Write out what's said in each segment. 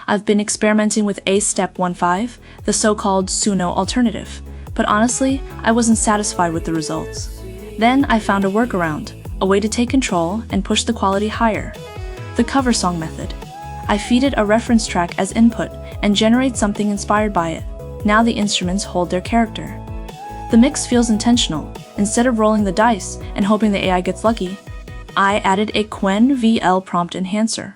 I've been experimenting with A-Step 1.5, the so-called Suno alternative, but honestly, I wasn't satisfied with the results. Then I found a workaround, a way to take control and push the quality higher. The cover song method. I feed it a reference track as input and generate something inspired by it. Now the instruments hold their character. The mix feels intentional. Instead of rolling the dice and hoping the AI gets lucky, I added a Quen VL prompt enhancer.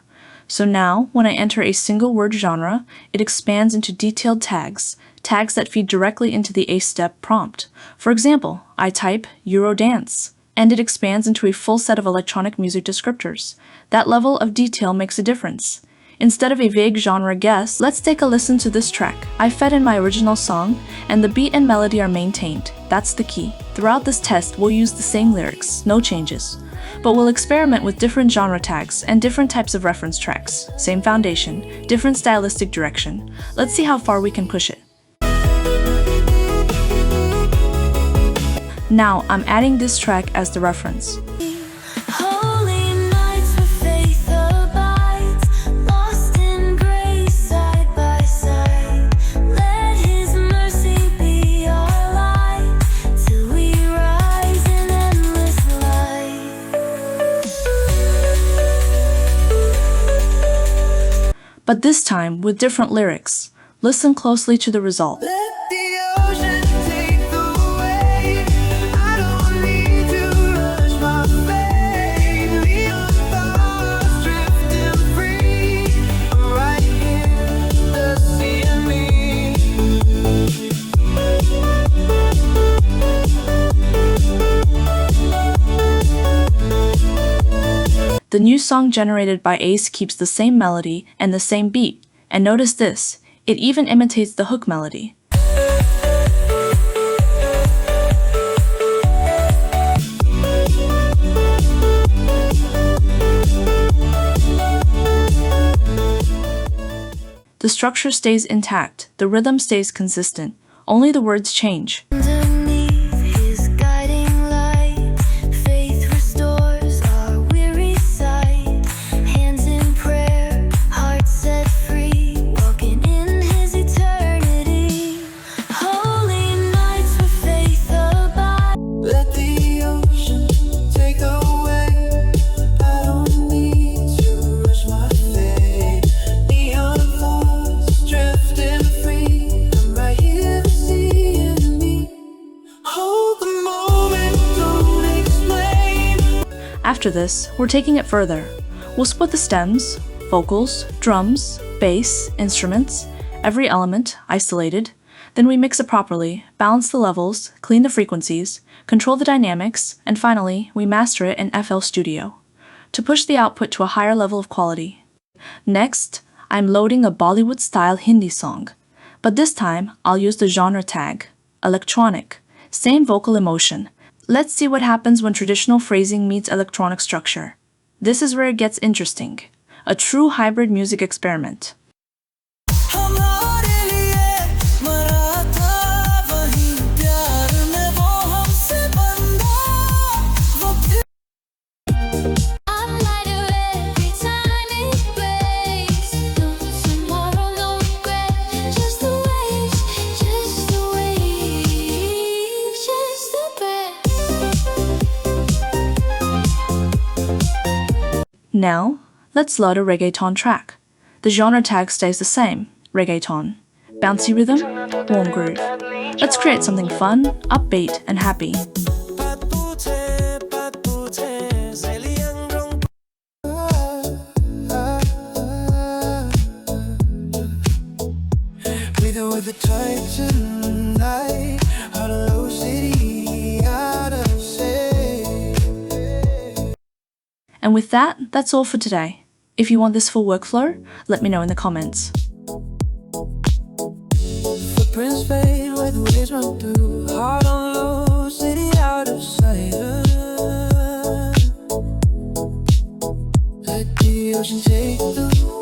So now, when I enter a single word genre, it expands into detailed tags that feed directly into the A-Step prompt. For example, I type Eurodance, and it expands into a full set of electronic music descriptors. That level of detail makes a difference. Instead of a vague genre guess, let's take a listen to this track. I fed in my original song, and the beat and melody are maintained. That's the key. Throughout this test, we'll use the same lyrics, no changes. But we'll experiment with different genre tags and different types of reference tracks. Same foundation, different stylistic direction. Let's see how far we can push it. Now, I'm adding this track as the reference. But this time with different lyrics. Listen closely to the result. The new song generated by Ace keeps the same melody and the same beat, and notice this, it even imitates the hook melody. The structure stays intact, the rhythm stays consistent, only the words change. After this, we're taking it further. We'll split the stems, vocals, drums, bass, instruments, every element, isolated. Then we mix it properly, balance the levels, clean the frequencies, control the dynamics, and finally, we master it in FL Studio to push the output to a higher level of quality. Next, I'm loading a Bollywood-style Hindi song. But this time, I'll use the genre tag, electronic, same vocal emotion. Let's see what happens when traditional phrasing meets electronic structure. This is where it gets interesting. A true hybrid music experiment. Now, let's load a reggaeton track. The genre tag stays the same, reggaeton. Bouncy rhythm, warm groove. Let's create something fun, upbeat, and happy. And with that, that's all for today. If you want this full workflow, let me know in the comments. Footprints fade where the waves run through, heart on low, city out of sight. Let the ocean take the